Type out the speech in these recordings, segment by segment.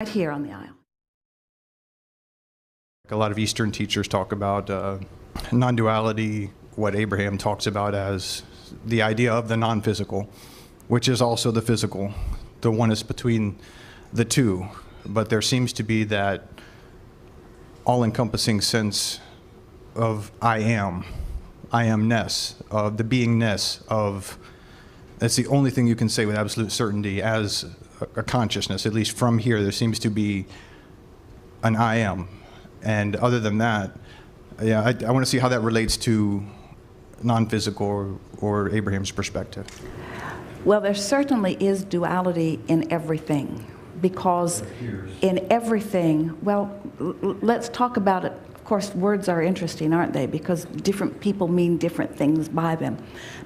Right here on the aisle. A lot of Eastern teachers talk about non-duality, what Abraham talks about as the idea of the non-physical, which is also the physical, the oneness between the two. But there seems to be that all-encompassing sense of I amness, of the beingness of, that's the only thing you can say with absolute certainty as a consciousness. At least from here, there seems to be an I am. And other than that, yeah, I want to see how that relates to non-physical or Abraham's perspective. Well, there certainly is duality in everything, because in everything, well, let's talk about it. Of course, words are interesting, aren't they? Because different people mean different things by them.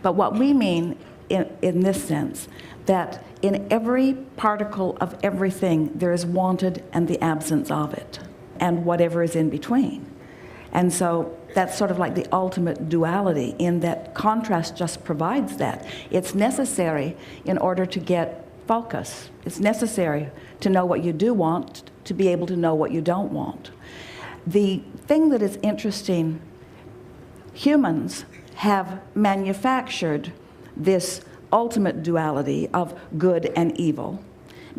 But what we mean in this sense, that in every particle of everything, there is wanted and the absence of it, and whatever is in between. And so that's sort of like the ultimate duality, in that contrast just provides that. It's necessary in order to get focus. It's necessary to know what you do want, to be able to know what you don't want. The thing that is interesting, humans have manufactured this ultimate duality of good and evil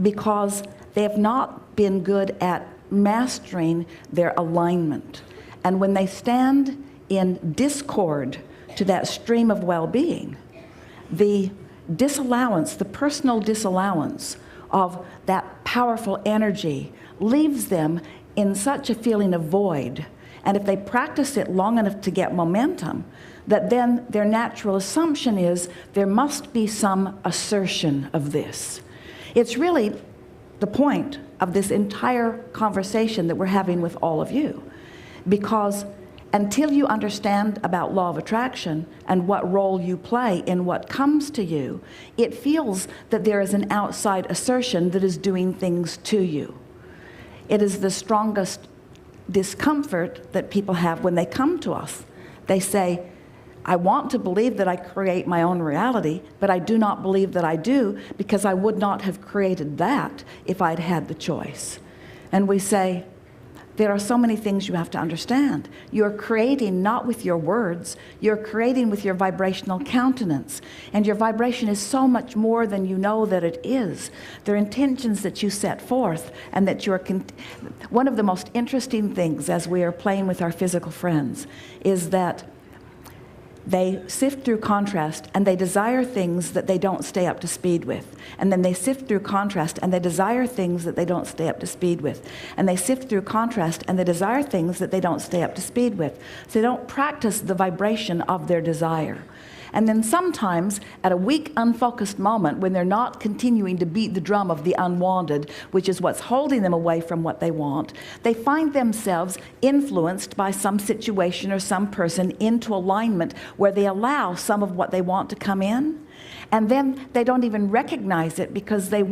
because they have not been good at mastering their alignment. And when they stand in discord to that stream of well-being, the disallowance, the personal disallowance of that powerful energy leaves them in such a feeling of void. And if they practice it long enough to get momentum, that then their natural assumption is there must be some assertion of this. It's really the point of this entire conversation that we're having with all of you, because until you understand about law of attraction and what role you play in what comes to you, it feels that there is an outside assertion that is doing things to you. It is the strongest discomfort that people have when they come to us. They say, I want to believe that I create my own reality, but I do not believe that I do, because I would not have created that if I'd had the choice. And we say, there are so many things you have to understand. You're creating not with your words, you're creating with your vibrational countenance. And your vibration is so much more than you know that it is. There are intentions that you set forth, and that you're... One of the most interesting things as we are playing with our physical friends is that they sift through contrast and they desire things that they don't stay up to speed with. And then they sift through contrast and they desire things that they don't stay up to speed with. And they sift through contrast and they desire things that they don't stay up to speed with. So they don't practice the vibration of their desire. And then sometimes at a weak, unfocused moment, when they're not continuing to beat the drum of the unwanted, which is what's holding them away from what they want, they find themselves influenced by some situation or some person into alignment where they allow some of what they want to come in. And then they don't even recognize it because they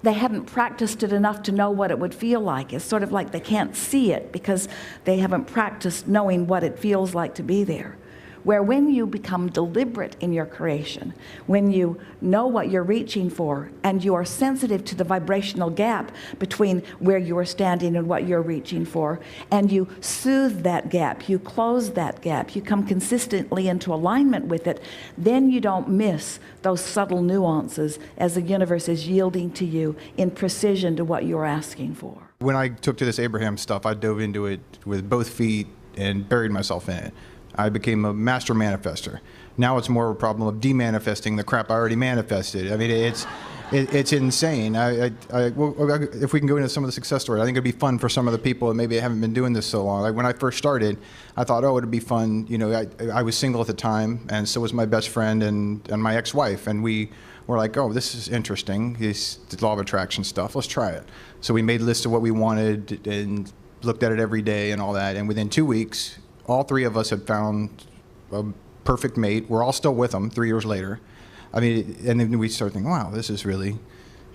hadn't practiced it enough to know what it would feel like. It's sort of like they can't see it because they haven't practiced knowing what it feels like to be there. Where when you become deliberate in your creation, when you know what you're reaching for, and you are sensitive to the vibrational gap between where you are standing and what you're reaching for, and you soothe that gap, you close that gap, you come consistently into alignment with it, then you don't miss those subtle nuances as the universe is yielding to you in precision to what you're asking for. When I took to this Abraham stuff, I dove into it with both feet and buried myself in it. I became a master manifester. Now it's more of a problem of demanifesting the crap I already manifested. I mean, it's insane. Well, if we can go into some of the success stories, I think it'd be fun for some of the people that maybe haven't been doing this so long. Like when I first started, I thought, oh, it'd be fun. You know, I was single at the time, and so was my best friend and my ex-wife, and we were like, oh, this is interesting. This law of attraction stuff. Let's try it. So we made a list of what we wanted and looked at it every day and all that. And within 2 weeks, all three of us had found a perfect mate. We're all still with them 3 years later. I mean, and then we started thinking, wow, this is really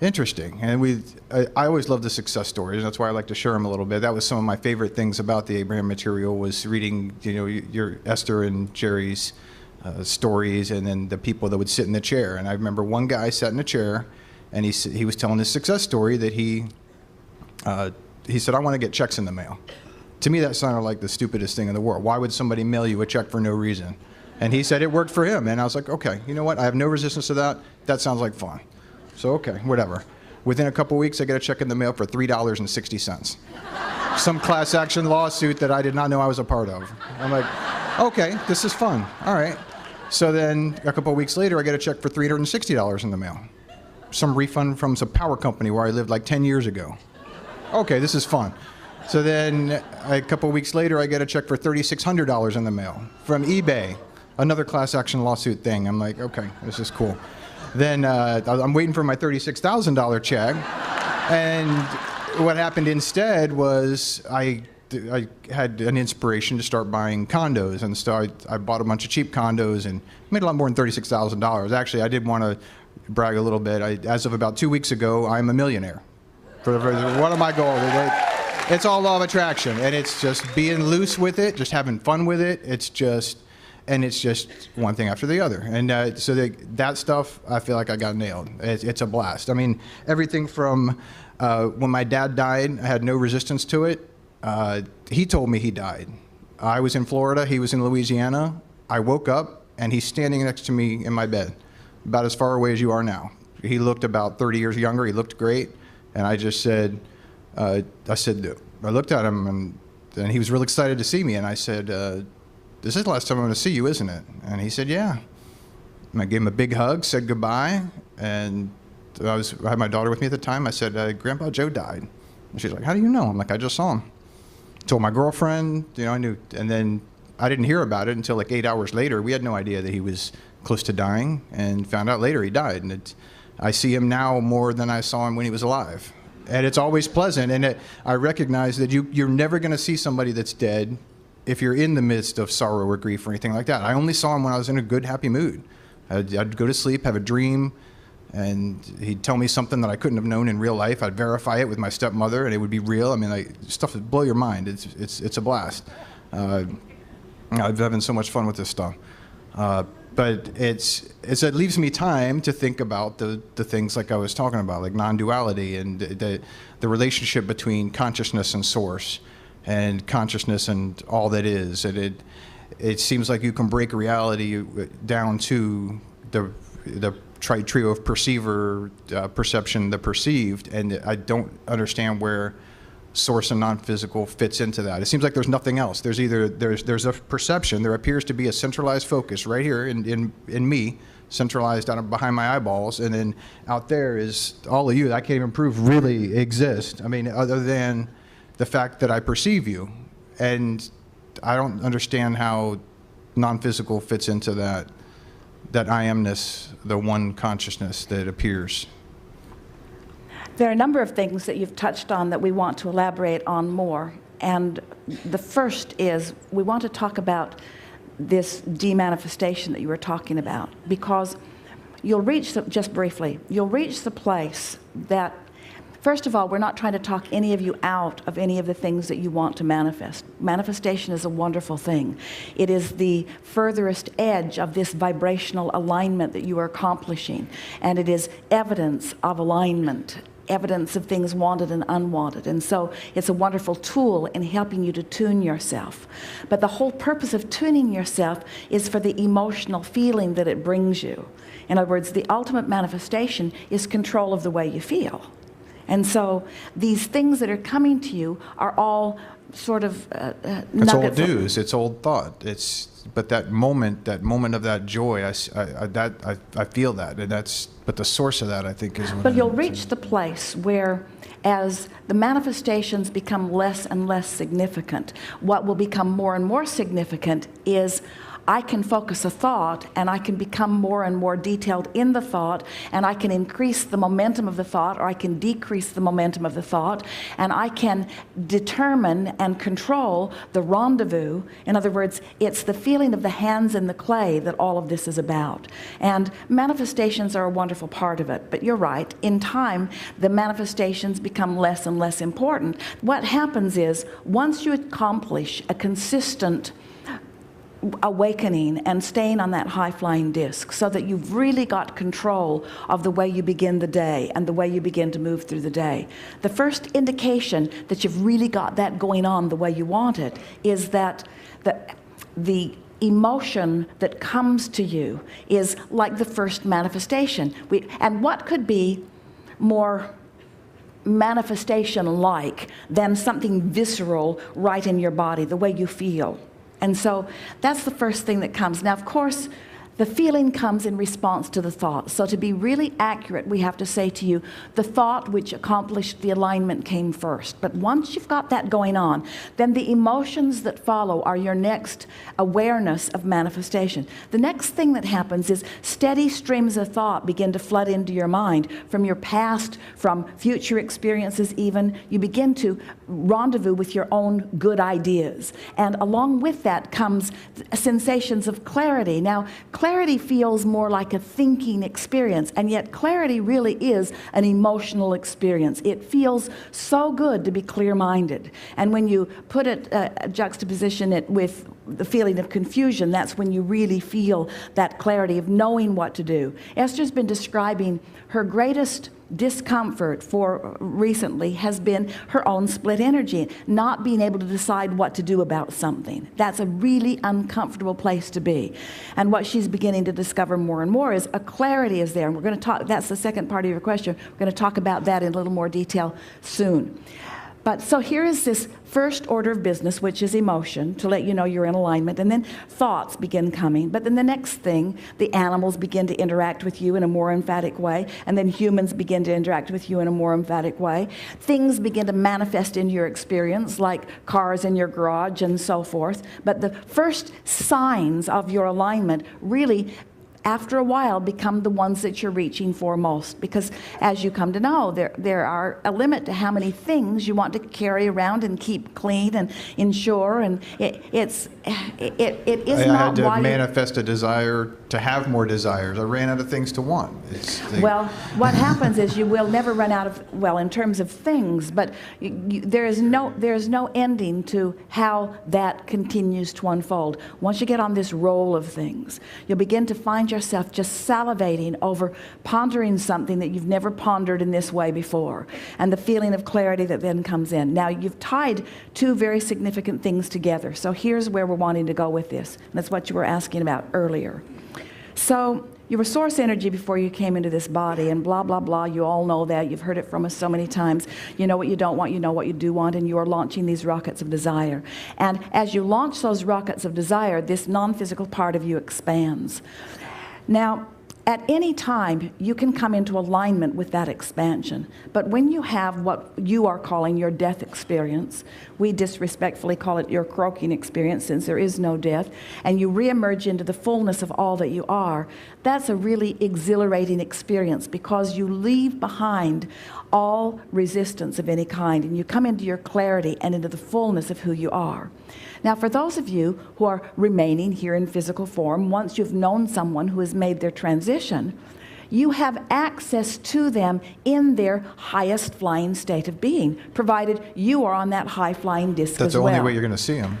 interesting. And I always love the success stories. That's why I like to share them a little bit. That was some of my favorite things about the Abraham material, was reading, you know, your Esther and Jerry's stories, and then the people that would sit in the chair. And I remember one guy sat in a chair, and he was telling his success story that he he said, I want to get checks in the mail. To me, that sounded like the stupidest thing in the world. Why would somebody mail you a check for no reason? And he said it worked for him. And I was like, okay, you know what? I have no resistance to that. That sounds like fun. So, okay, whatever. Within a couple weeks, I get a check in the mail for $3.60. Some class action lawsuit that I did not know I was a part of. I'm like, okay, this is fun. All right. So then a couple of weeks later, I get a check for $360 in the mail. Some refund from some power company where I lived like 10 years ago. Okay, this is fun. So then a couple of weeks later, I get a check for $3,600 in the mail from eBay, another class action lawsuit thing. I'm like, okay, this is cool. Then I'm waiting for my $36,000 check. And what happened instead was I had an inspiration to start buying condos. And so I bought a bunch of cheap condos and made a lot more than $36,000. Actually, I did want to brag a little bit. As of about 2 weeks ago, I'm a millionaire. For one of my goals. It's all law of attraction. And it's just being loose with it, just having fun with it. It's just one thing after the other. And so that stuff, I feel like I got nailed. It's a blast. I mean, everything from when my dad died, I had no resistance to it. He told me he died. I was in Florida, he was in Louisiana. I woke up and he's standing next to me in my bed, about as far away as you are now. He looked about 30 years younger, he looked great. And I just said, I looked at him and he was really excited to see me. And I said, this is the last time I'm going to see you, isn't it? And he said, yeah. And I gave him a big hug, said goodbye. And I had my daughter with me at the time. I said, Grandpa Joe died. And she's like, how do you know? I'm like, I just saw him. Told my girlfriend, I knew. And then I didn't hear about it until like 8 hours later. We had no idea that he was close to dying, and found out later he died. And I see him now more than I saw him when he was alive. And it's always pleasant. And I recognize that you're never going to see somebody that's dead if you're in the midst of sorrow or grief or anything like that. I only saw him when I was in a good, happy mood. I'd go to sleep, have a dream, and he'd tell me something that I couldn't have known in real life. I'd verify it with my stepmother, and it would be real. I mean, stuff that blow your mind. It's a blast. I'm having so much fun with this stuff. But it leaves me time to think about the things like I was talking about, like non-duality and the relationship between consciousness and source, and consciousness and all that is. And it seems like you can break reality down to the trio of perceiver, perception, the perceived, and I don't understand where source and non-physical fits into that. It seems like there's nothing else. There's a perception. There appears to be a centralized focus right here in me, centralized down behind my eyeballs, and then out there is all of you that I can't even prove really exist. I mean, other than the fact that I perceive you, and I don't understand how non-physical fits into that I amness, the one consciousness that appears. There are a number of things that you've touched on that we want to elaborate on more. And the first is we want to talk about this demanifestation that you were talking about, because you'll reach, just briefly, you'll reach the place that, first of all, we're not trying to talk any of you out of any of the things that you want to manifest. Manifestation is a wonderful thing. It is the furthest edge of this vibrational alignment that you are accomplishing, and it is evidence of alignment, evidence of things wanted and unwanted. And so it's a wonderful tool in helping you to tune yourself. But the whole purpose of tuning yourself is for the emotional feeling that it brings you. In other words, the ultimate manifestation is control of the way you feel. And so these things that are coming to you are all sort of it's old news. It's old thought. But that moment of that joy, I feel that, and but the source of that, I think, is. But you'll reach the place where, as the manifestations become less and less significant, what will become more and more significant is I can focus a thought, and I can become more and more detailed in the thought, and I can increase the momentum of the thought, or I can decrease the momentum of the thought, and I can determine and control the rendezvous. In other words, it's the feeling of the hands in the clay that all of this is about. And manifestations are a wonderful part of it, but you're right. In time, the manifestations become less and less important. What happens is, once you accomplish a consistent awakening and staying on that high-flying disc so that you've really got control of the way you begin the day and the way you begin to move through the day. The first indication that you've really got that going on the way you want it is that the emotion that comes to you is like the first manifestation. And what could be more manifestation-like than something visceral right in your body, the way you feel? And so that's the first thing that comes. Now, of course, the feeling comes in response to the thought. So to be really accurate, we have to say to you, the thought which accomplished the alignment came first. But once you've got that going on, then the emotions that follow are your next awareness of manifestation. The next thing that happens is steady streams of thought begin to flood into your mind from your past, from future experiences even. You begin to rendezvous with your own good ideas. And along with that comes sensations of clarity. Now, clarity feels more like a thinking experience, and yet clarity really is an emotional experience. It feels so good to be clear-minded. And when you put it, juxtaposition it with the feeling of confusion, that's when you really feel that clarity of knowing what to do. Esther's been describing her greatest discomfort for recently has been her own split energy, not being able to decide what to do about something. That's a really uncomfortable place to be. And what she's beginning to discover more and more is a clarity is there. And we're going to talk, that's the second part of your question. We're going to talk about that in a little more detail soon. But so here is this first order of business, which is emotion, to let you know you're in alignment. And then thoughts begin coming. But then the next thing, the animals begin to interact with you in a more emphatic way. And then humans begin to interact with you in a more emphatic way. Things begin to manifest in your experience, like cars in your garage and so forth. But the first signs of your alignment really, after a while, become the ones that you're reaching for most. Because as you come to know, there are a limit to how many things you want to carry around and keep clean and ensure. And it is I not had why to manifest a desire to have more desires. I ran out of things to want. Well, what happens is you will never run out of, well, in terms of things, but there is no ending to how that continues to unfold. Once you get on this roll of things, you'll begin to find yourself just salivating over pondering something that you've never pondered in this way before, and the feeling of clarity that then comes in. Now, you've tied two very significant things together. So here's where we're wanting to go with this. And that's what you were asking about earlier. So you were source energy before you came into this body, and blah, blah, blah. You all know that. You've heard it from us so many times. You know what you don't want, you know what you do want, and you are launching these rockets of desire. And as you launch those rockets of desire, this non-physical part of you expands. Now, at any time, you can come into alignment with that expansion. But when you have what you are calling your death experience, we disrespectfully call it your croaking experience since there is no death, and you reemerge into the fullness of all that you are, that's a really exhilarating experience because you leave behind all resistance of any kind, and you come into your clarity and into the fullness of who you are. Now, for those of you who are remaining here in physical form, once you've known someone who has made their transition, you have access to them in their highest flying state of being, provided you are on that high flying disc as well. That's the only way you're going to see them.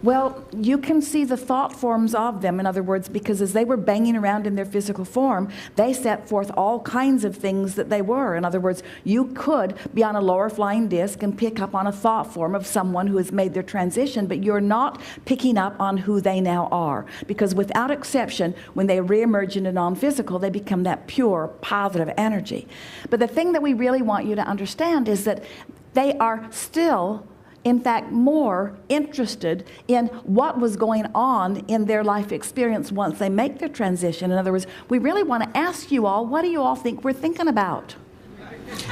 Well, you can see the thought forms of them, in other words, because as they were banging around in their physical form, they set forth all kinds of things that they were. In other words, you could be on a lower flying disc and pick up on a thought form of someone who has made their transition, but you're not picking up on who they now are. Because without exception, when they reemerge into non-physical, they become that pure, positive energy. But the thing that we really want you to understand is that they are still, in fact, more interested in what was going on in their life experience once they make their transition. In other words, we really want to ask you all, what do you all think we're thinking about?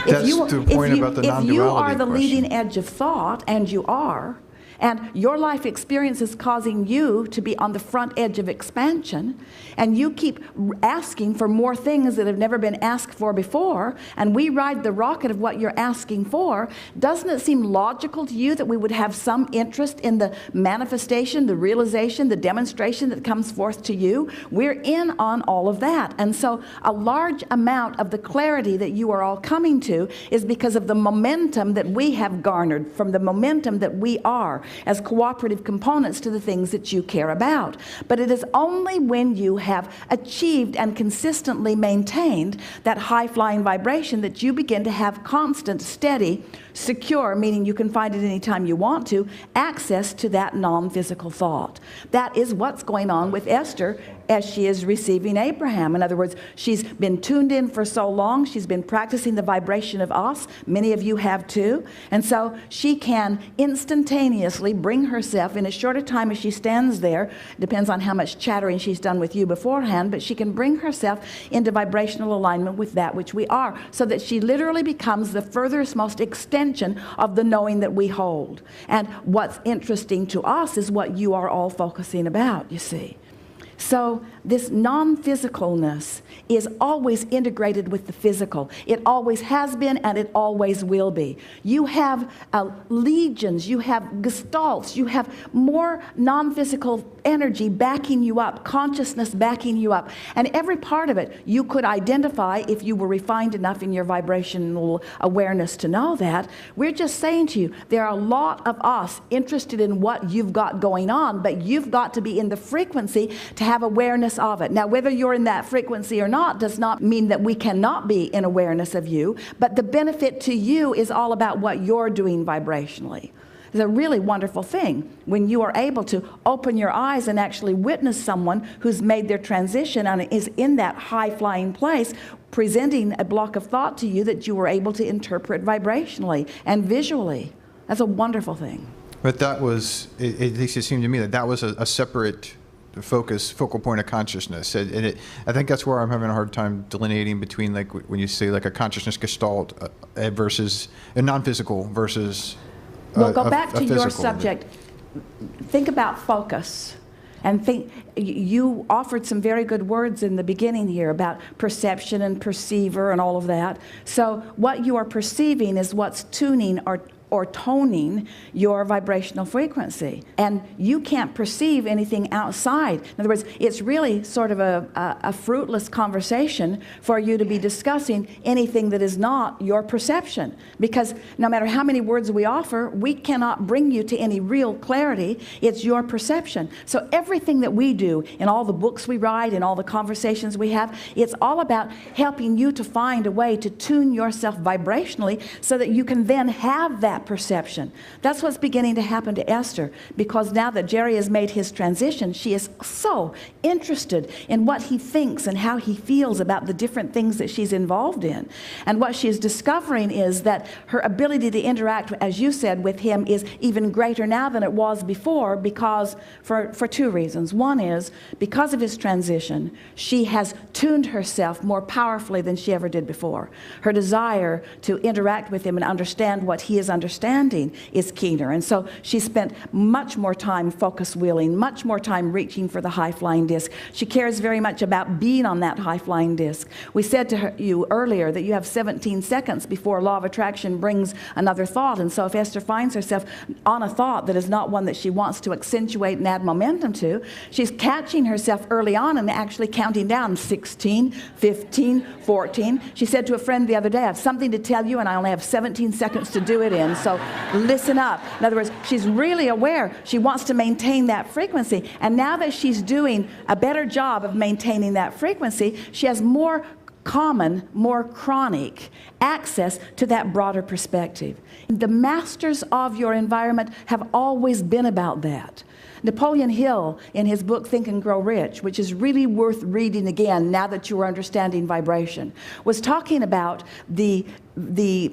That's the point about the non-duality If you are the question. leading edge of thought, and you are, and your life experience is causing you to be on the front edge of expansion, and you keep asking for more things that have never been asked for before, and we ride the rocket of what you're asking for, doesn't it seem logical to you that we would have some interest in the manifestation, the realization, the demonstration that comes forth to you? We're in on all of that. And so a large amount of the clarity that you are all coming to is because of the momentum that we have garnered from the momentum that we are. as cooperative components to the things that you care about. But it is only when you have achieved and consistently maintained that high-flying vibration that you begin to have constant, steady, secure, meaning you can find it anytime you want to, access to that non-physical thought. That is what's going on with Esther as she is receiving Abraham. In other words, she's been tuned in for so long, she's been practicing the vibration of us. Many of you have too. And so she can instantaneously bring herself in as short a time as she stands there, depends on how much chattering she's done with you beforehand, but she can bring herself into vibrational alignment with that which we are, so that she literally becomes the furthest, most extension of the knowing that we hold. And what's interesting to us is what you are all focusing about, you see. So this non-physicalness is always integrated with the physical. It always has been, and it always will be. You have legions, you have gestalts, you have more non-physical energy backing you up, consciousness backing you up. And every part of it you could identify if you were refined enough in your vibrational awareness to know that. We're just saying to you, there are a lot of us interested in what you've got going on, but you've got to be in the frequency to have awareness of it. Now, whether you're in that frequency or not does not mean that we cannot be in awareness of you, but the benefit to you is all about what you're doing vibrationally. It's a really wonderful thing when you are able to open your eyes and actually witness someone who's made their transition and is in that high-flying place, presenting a block of thought to you that you were able to interpret vibrationally and visually. That's a wonderful thing. But that was, at least it seemed to me, that was a separate focal point of consciousness. I think that's where I'm having a hard time delineating between, like, when you say like a consciousness gestalt versus a non-physical versus well, go back to physical. your subject. Think about focus. And think, you offered some very good words in the beginning here about perception and perceiver and all of that. So what you are perceiving is what's tuning or toning your vibrational frequency. And you can't perceive anything outside. In other words, it's really sort of a fruitless conversation for you to be discussing anything that is not your perception. Because no matter how many words we offer, we cannot bring you to any real clarity. It's your perception. So everything that we do, in all the books we write, in all the conversations we have, it's all about helping you to find a way to tune yourself vibrationally so that you can then have that perception. That's what's beginning to happen to Esther, because now that Jerry has made his transition, she is so interested in what he thinks and how he feels about the different things that she's involved in. And what she is discovering is that her ability to interact, as you said, with him is even greater now than it was before, because for two reasons. One is because of his transition, she has tuned herself more powerfully than she ever did before. Her desire to interact with him and understand what he is understanding is keener. And so she spent much more time focus wheeling, much more time reaching for the high-flying disc. She cares very much about being on that high-flying disc. We said to you earlier that you have 17 seconds before law of attraction brings another thought. And so if Esther finds herself on a thought that is not one that she wants to accentuate and add momentum to, she's catching herself early on and actually counting down 16, 15, 14. She said to a friend the other day, I have something to tell you and I only have 17 seconds to do it in. So listen up. In other words, she's really aware. She wants to maintain that frequency. And now that she's doing a better job of maintaining that frequency, she has more common, more chronic access to that broader perspective. The masters of your environment have always been about that. Napoleon Hill, in his book Think and Grow Rich, which is really worth reading again now that you are understanding vibration, was talking about the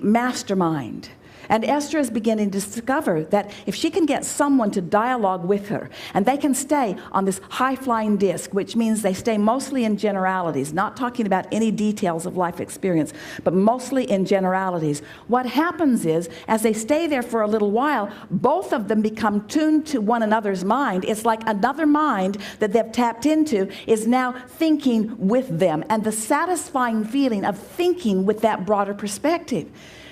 mastermind. And Esther is beginning to discover that if she can get someone to dialogue with her, and they can stay on this high-flying disc, which means they stay mostly in generalities, not talking about any details of life experience, but mostly in generalities. What happens is, as they stay there for a little while, both of them become tuned to one another's mind. It's like another mind that they've tapped into is now thinking with them, and the satisfying feeling of thinking with that broader perspective.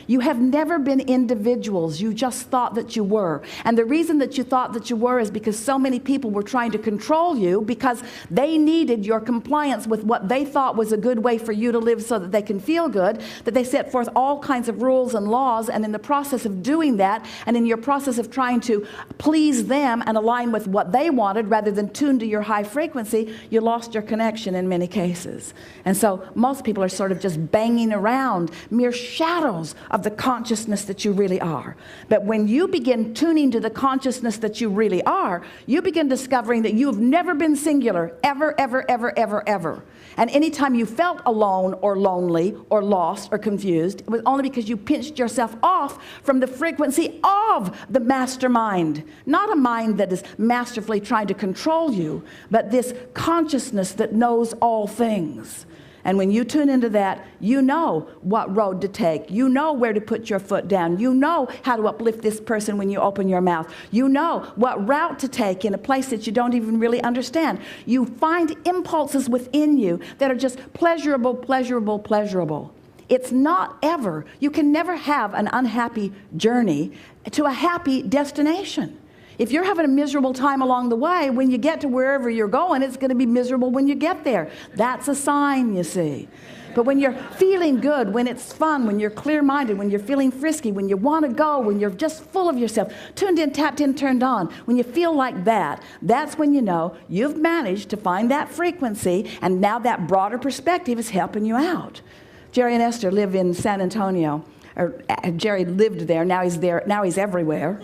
You have never been individuals. You just thought that you were. And the reason that you thought that you were is because so many people were trying to control you because they needed your compliance with what they thought was a good way for you to live so that they can feel good, that they set forth all kinds of rules and laws, and in the process of doing that, and in your process of trying to please them and align with what they wanted rather than tune to your high frequency, you lost your connection in many cases. And so most people are sort of just banging around mere shadows of the consciousness that you really are. But when you begin tuning to the consciousness that you really are, you begin discovering that you have never been singular, ever, ever, ever, ever, ever. And anytime you felt alone or lonely or lost or confused, it was only because you pinched yourself off from the frequency of the mastermind. Not a mind that is masterfully trying to control you, but this consciousness that knows all things. And when you tune into that, you know what road to take. You know where to put your foot down. You know how to uplift this person when you open your mouth. You know what route to take in a place that you don't even really understand. You find impulses within you that are just pleasurable, pleasurable, pleasurable. It's not ever, you can never have an unhappy journey to a happy destination. If you're having a miserable time along the way, when you get to wherever you're going, it's going to be miserable when you get there. That's a sign, you see. But when you're feeling good, when it's fun, when you're clear-minded, when you're feeling frisky, when you want to go, when you're just full of yourself, tuned in, tapped in, turned on, when you feel like that, that's when you know you've managed to find that frequency, and now that broader perspective is helping you out. Jerry and Esther live in San Antonio. Jerry lived there, now he's there, now he's everywhere.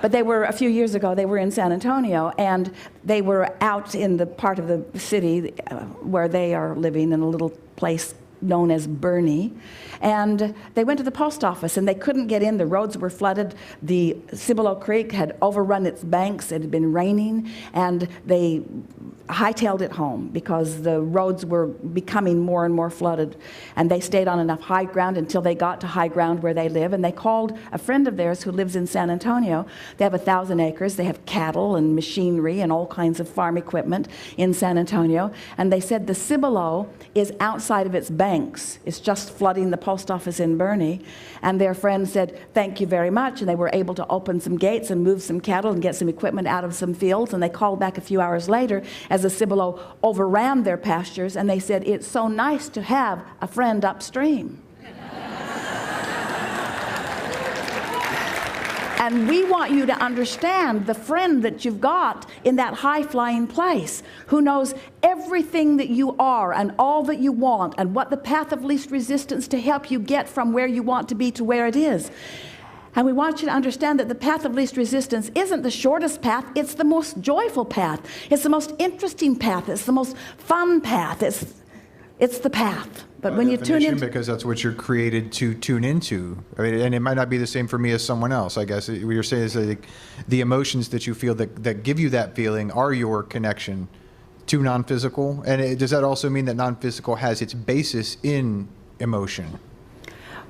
But they were, a few years ago, they were in San Antonio, and they were out in the part of the city where they are living, in a little place known as Bernie. And they went to the post office, and they couldn't get in. The roads were flooded. The Cibolo Creek had overrun its banks. It had been raining, and they hightailed it home because the roads were becoming more and more flooded. And they stayed on enough high ground until they got to high ground where they live. And they called a friend of theirs who lives in San Antonio. They have 1,000 acres. They have cattle and machinery and all kinds of farm equipment in San Antonio. And they said the Cibolo is outside of its banks. It's just flooding the post office in Bernie. And their friend said, thank you very much. And they were able to open some gates and move some cattle and get some equipment out of some fields. And they called back a few hours later as the Cibolo overran their pastures, and they said, it's so nice to have a friend upstream. And we want you to understand the friend that you've got in that high-flying place, who knows everything that you are and all that you want and what the path of least resistance to help you get from where you want to be to where it is. And we want you to understand that the path of least resistance isn't the shortest path, it's the most joyful path. It's the most interesting path. It's the most fun path. It's the path. But when you tune in, because that's what you're created to tune into. I mean, and it might not be the same for me as someone else. I guess what you're saying is that the emotions that you feel that give you that feeling are your connection to non-physical. And does that also mean that non-physical has its basis in emotion?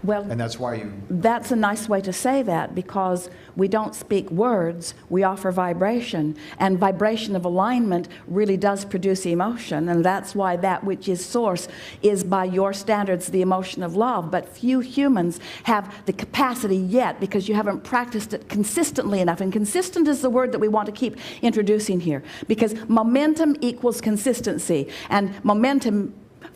well, And that's why you... That's a nice way to say that, because we don't speak words, we offer vibration. And vibration of alignment really does produce emotion. And that's why that which is source is, by your standards, the emotion of love. But few humans have the capacity yet, because you haven't practiced it consistently enough. And consistent is the word that we want to keep introducing here, because momentum equals consistency. And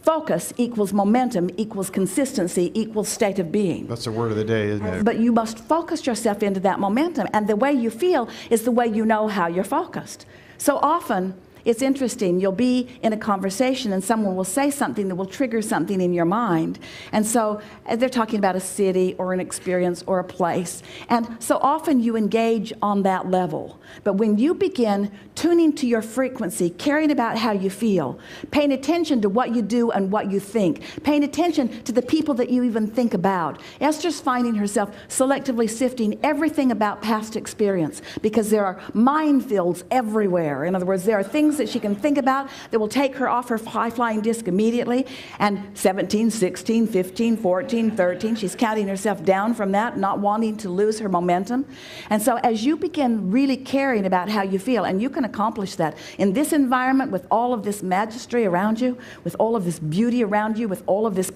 focus equals momentum equals consistency equals state of being. That's the word of the day, isn't it? But you must focus yourself into that momentum. And the way you feel is the way you know how you're focused. So often, it's interesting, you'll be in a conversation and someone will say something that will trigger something in your mind. And so they're talking about a city or an experience or a place. And so often you engage on that level. But when you begin tuning to your frequency, caring about how you feel, paying attention to what you do and what you think, paying attention to the people that you even think about, Esther's finding herself selectively sifting everything about past experience, because there are minefields everywhere. In other words, there are things that she can think about that will take her off her high-flying disc immediately. And 17, 16, 15, 14, 13, she's counting herself down from that, not wanting to lose her momentum. And so as you begin really caring about how you feel, and you can accomplish that in this environment with all of this majesty around you, with all of this beauty around you, with all of this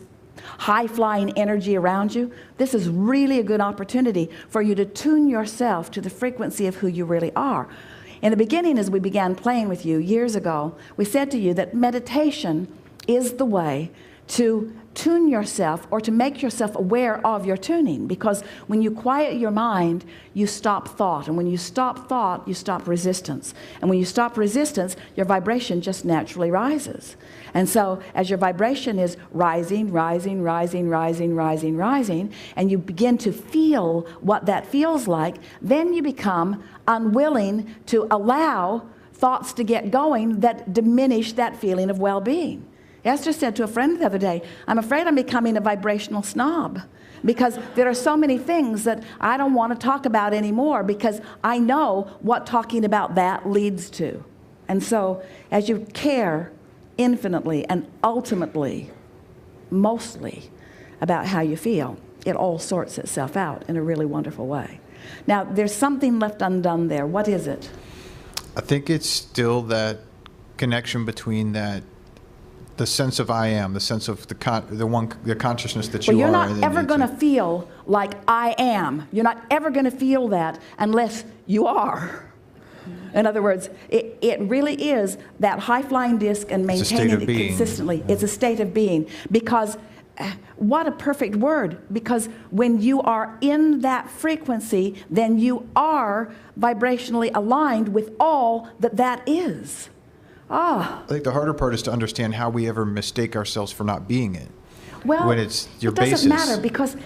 high-flying energy around you, this is really a good opportunity for you to tune yourself to the frequency of who you really are. In the beginning, as we began playing with you years ago, we said to you that meditation is the way to tune yourself, or to make yourself aware of your tuning, because when you quiet your mind, you stop thought, and when you stop thought, you stop resistance, and when you stop resistance, your vibration just naturally rises. And so as your vibration is rising, rising, rising, rising, rising, rising, and you begin to feel what that feels like, then you become unwilling to allow thoughts to get going that diminish that feeling of well-being. Esther said to a friend the other day, I'm afraid I'm becoming a vibrational snob, because there are so many things that I don't want to talk about anymore, because I know what talking about that leads to. And so as you care infinitely and ultimately, mostly, about how you feel, it all sorts itself out in a really wonderful way. Now, there's something left undone there. What is it? I think it's still that connection between the sense of I am, the sense of the consciousness that you are. Well, you're not ever going to feel like I am. You're not ever going to feel that unless you are. In other words, it really is that high-flying disc and maintaining it consistently. It's a state of being. Because what a perfect word, because when you are in that frequency, then you are vibrationally aligned with all that that is. I think the harder part is to understand how we ever mistake ourselves for not being it. Well, when it's your it doesn't basis. matter, because,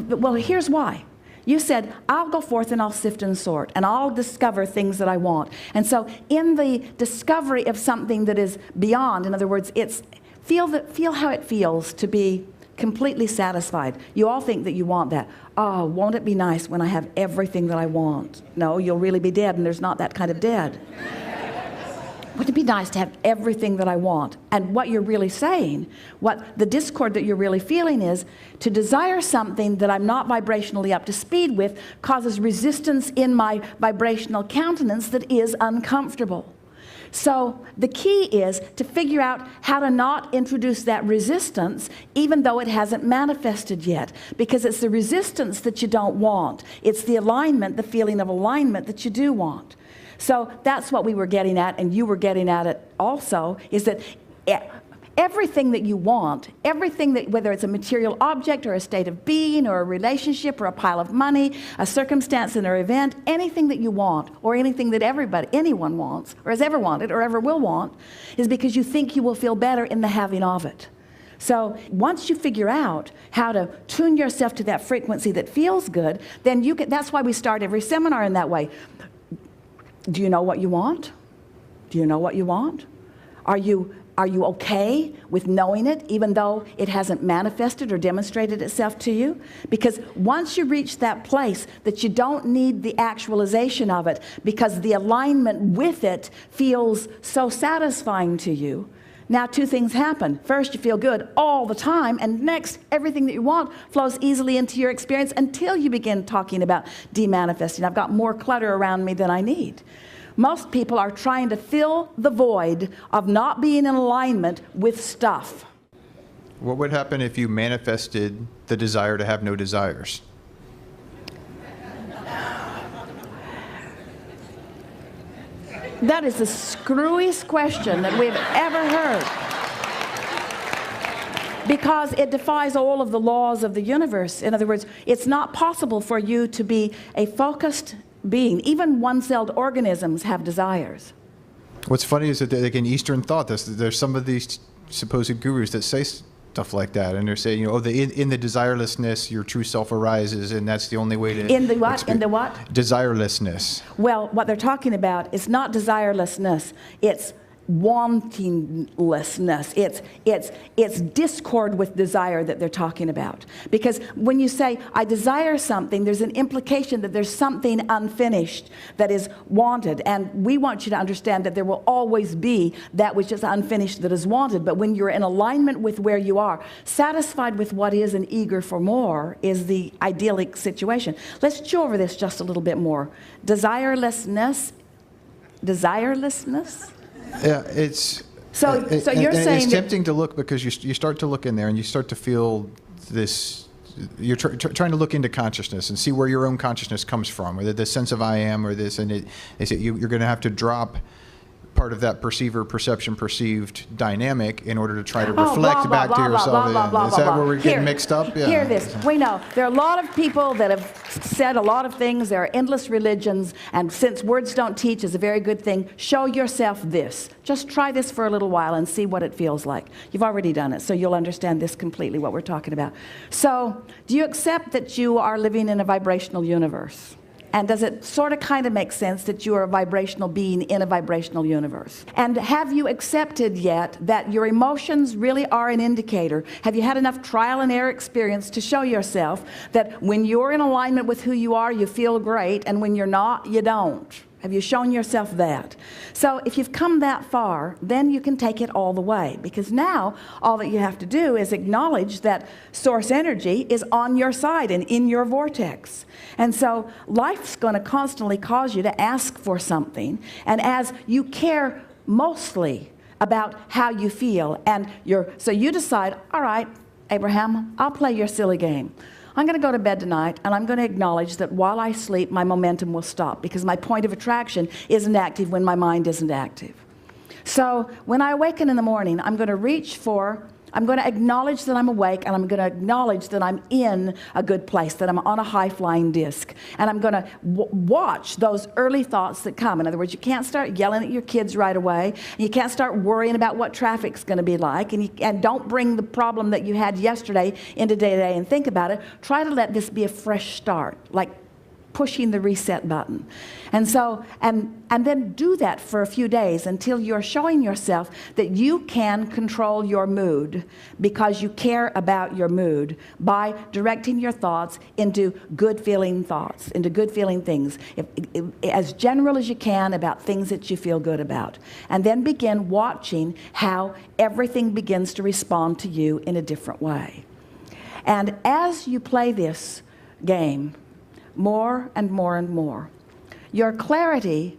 well, here's why. You said, I'll go forth and I'll sift and sort, and I'll discover things that I want. And so in the discovery of something that is beyond, in other words, it's feel how it feels to be completely satisfied. You all think that you want that. Oh, won't it be nice when I have everything that I want? No, you'll really be dead, and there's not that kind of dead. Wouldn't it be nice to have everything that I want? And what you're really saying, what the discord that you're really feeling is, to desire something that I'm not vibrationally up to speed with causes resistance in my vibrational countenance that is uncomfortable. So the key is to figure out how to not introduce that resistance even though it hasn't manifested yet, because it's the resistance that you don't want. It's the alignment, the feeling of alignment that you do want. So that's what we were getting at, and you were getting at it also, is that everything that you want, everything that, whether it's a material object or a state of being or a relationship or a pile of money, a circumstance and an event, anything that you want or anything that anyone wants or has ever wanted or ever will want, is because you think you will feel better in the having of it. So once you figure out how to tune yourself to that frequency that feels good, then you can, that's why we start every seminar in that way. Do you know what you want? Do you know what you want? Are you okay with knowing it, even though it hasn't manifested or demonstrated itself to you? Because once you reach that place that you don't need the actualization of it, because the alignment with it feels so satisfying to you, now two things happen. First, you feel good all the time, and next, everything that you want flows easily into your experience until you begin talking about demanifesting. I've got more clutter around me than I need. Most people are trying to fill the void of not being in alignment with stuff. What would happen if you manifested the desire to have no desires? That is the screwiest question that we've ever heard, because it defies all of the laws of the universe. In other words, it's not possible for you to be a focused being. Even one-celled organisms have desires. What's funny is that like in Eastern thought, there's some of these supposed gurus that say stuff like that, and they're saying, you know, in the desirelessness, your true self arises, and that's the only way to. In the what? In the what? Desirelessness. Well, what they're talking about is not desirelessness. It's wantinglessness. It's discord with desire that they're talking about. Because when you say, I desire something, there's an implication that there's something unfinished that is wanted. And we want you to understand that there will always be that which is unfinished that is wanted. But when you're in alignment with where you are, satisfied with what is and eager for more is the idyllic situation. Let's chew over this just a little bit more. Desirelessness. Yeah, it's So you're and saying it's that, tempting to look because you start to look in there and you start to feel this. You're trying to look into consciousness and see where your own consciousness comes from, whether this sense of I am or this, and you're going to have to drop part of that perceiver, perception, perceived dynamic in order to try to reflect back to yourself. Is that where we're getting mixed up? Yeah. Hear this. We know there are a lot of people that have said a lot of things. There are endless religions, and since words don't teach is a very good thing, show yourself this. Just try this for a little while and see what it feels like. You've already done it, so you'll understand this completely, what we're talking about. So, do you accept that you are living in a vibrational universe? And does it sort of kind of make sense that you are a vibrational being in a vibrational universe? And have you accepted yet that your emotions really are an indicator? Have you had enough trial and error experience to show yourself that when you're in alignment with who you are, you feel great, and when you're not, you don't? Have you shown yourself that? So if you've come that far, then you can take it all the way, because now all that you have to do is acknowledge that source energy is on your side and in your vortex. And so life's going to constantly cause you to ask for something, and as you care mostly about how you feel, and so you decide, all right, Abraham, I'll play your silly game. I'm going to go to bed tonight, and I'm going to acknowledge that while I sleep, my momentum will stop, because my point of attraction isn't active when my mind isn't active. So when I awaken in the morning, I'm going to acknowledge that I'm awake, and I'm going to acknowledge that I'm in a good place, that I'm on a high-flying disc. And I'm going to watch those early thoughts that come. In other words, you can't start yelling at your kids right away. You can't start worrying about what traffic's going to be like. And don't bring the problem that you had yesterday into day-to-day and think about it. Try to let this be a fresh start, like pushing the reset button. And so, and then do that for a few days until you're showing yourself that you can control your mood, because you care about your mood by directing your thoughts into good feeling thoughts, into good feeling things, as general as you can about things that you feel good about. And then begin watching how everything begins to respond to you in a different way. And as you play this game, more and more and more, your clarity,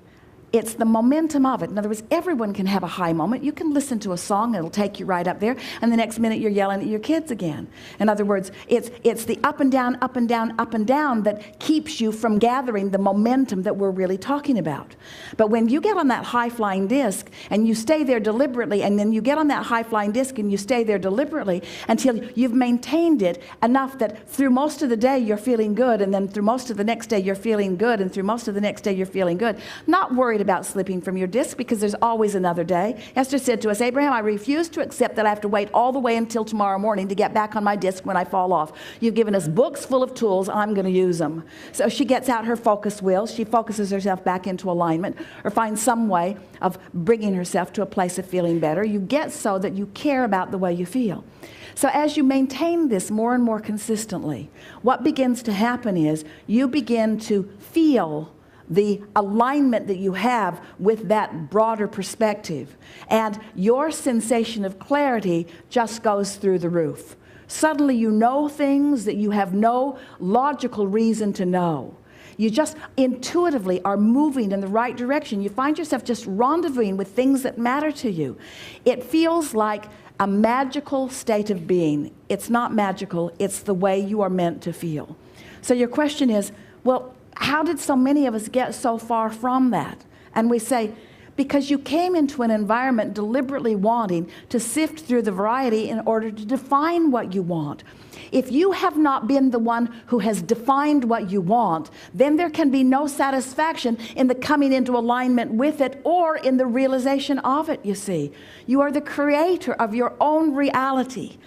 it's the momentum of it. In other words, everyone can have a high moment. You can listen to a song, it'll take you right up there, and the next minute you're yelling at your kids again. In other words, it's the up and down, up and down, up and down that keeps you from gathering the momentum that we're really talking about. But when you get on that high-flying disc and you stay there deliberately, and then you get on that high-flying disc and you stay there deliberately until you've maintained it enough that through most of the day you're feeling good, and then through most of the next day you're feeling good, and through most of the next day you're feeling good, not worried about slipping from your disc, because there's always another day. Esther said to us, Abraham, I refuse to accept that I have to wait all the way until tomorrow morning to get back on my disc when I fall off. You've given us books full of tools. I'm going to use them. So she gets out her focus wheel. She focuses herself back into alignment, or finds some way of bringing herself to a place of feeling better. You get so that you care about the way you feel. So as you maintain this more and more consistently, what begins to happen is you begin to feel the alignment that you have with that broader perspective. And your sensation of clarity just goes through the roof. Suddenly you know things that you have no logical reason to know. You just intuitively are moving in the right direction. You find yourself just rendezvousing with things that matter to you. It feels like a magical state of being. It's not magical, it's the way you are meant to feel. So your question is, well, how did so many of us get so far from that? And we say, because you came into an environment deliberately wanting to sift through the variety in order to define what you want. If you have not been the one who has defined what you want, then there can be no satisfaction in the coming into alignment with it or in the realization of it, you see. You are the creator of your own reality.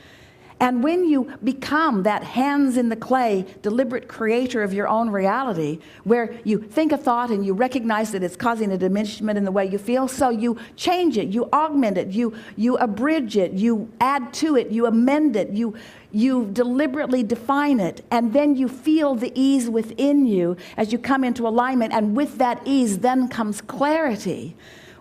And when you become that hands in the clay, deliberate creator of your own reality, where you think a thought and you recognize that it's causing a diminishment in the way you feel, so you change it, you augment it, you abridge it, you add to it, you amend it, you deliberately define it, and then you feel the ease within you as you come into alignment, and with that ease then comes clarity.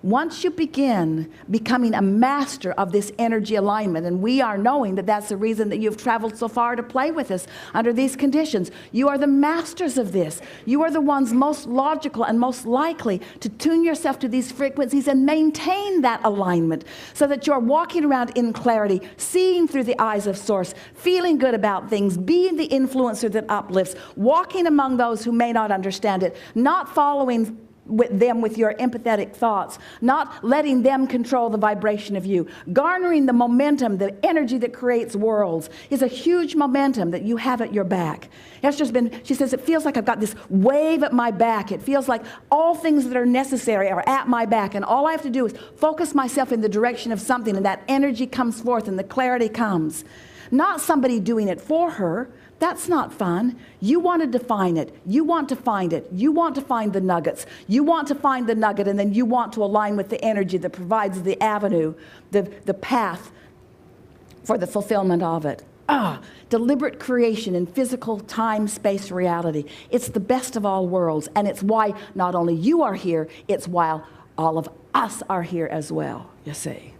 Once you begin becoming a master of this energy alignment, and we are knowing that that's the reason that you've traveled so far to play with us under these conditions. You are the masters of this. You are the ones most logical and most likely to tune yourself to these frequencies and maintain that alignment so that you're walking around in clarity, seeing through the eyes of Source, feeling good about things, being the influencer that uplifts, walking among those who may not understand it, not following with your empathetic thoughts, not letting them control the vibration of you. Garnering the momentum, the energy that creates worlds is a huge momentum that you have at your back. Esther's been, she says, it feels like I've got this wave at my back. It feels like all things that are necessary are at my back, and all I have to do is focus myself in the direction of something, and that energy comes forth and the clarity comes. Not somebody doing it for her. That's not fun. You want to define it. You want to find it. You want to find the nuggets. You want to find the nugget, and then you want to align with the energy that provides the avenue, the path for the fulfillment of it. Deliberate creation in physical time, space, reality. It's the best of all worlds, and it's why not only you are here, it's why all of us are here as well, you see.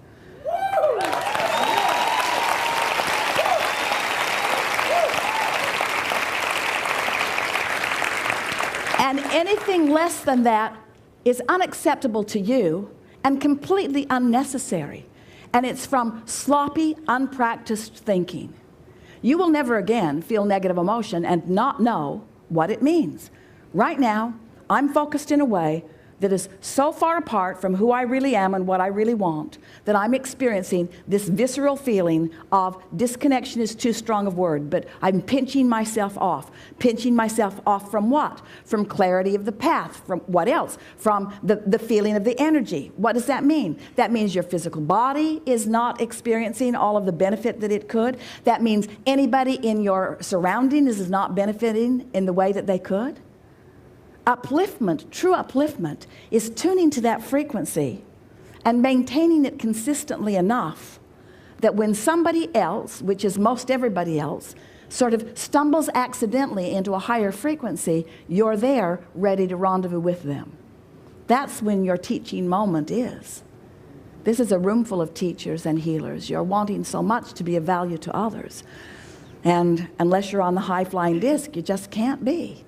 And anything less than that is unacceptable to you and completely unnecessary. And it's from sloppy, unpracticed thinking. You will never again feel negative emotion and not know what it means. Right now, I'm focused in a way that is so far apart from who I really am and what I really want that I'm experiencing this visceral feeling of disconnection is too strong a word, but I'm pinching myself off. Pinching myself off from what? From clarity of the path. From what else? From the feeling of the energy. What does that mean? That means your physical body is not experiencing all of the benefit that it could. That means anybody in your surroundings is not benefiting in the way that they could. Upliftment, true upliftment, is tuning to that frequency and maintaining it consistently enough that when somebody else, which is most everybody else, sort of stumbles accidentally into a higher frequency, you're there ready to rendezvous with them. That's when your teaching moment is. This is a room full of teachers and healers. You're wanting so much to be of value to others. And unless you're on the high-flying disc, you just can't be.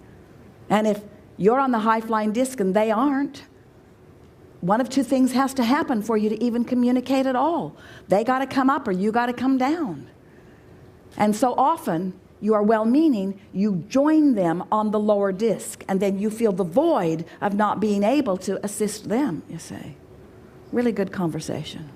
And if you're on the high-flying disc and they aren't, one of two things has to happen for you to even communicate at all. They got to come up or you got to come down. And so often, you are well-meaning, you join them on the lower disc, and then you feel the void of not being able to assist them, you see. Really good conversation.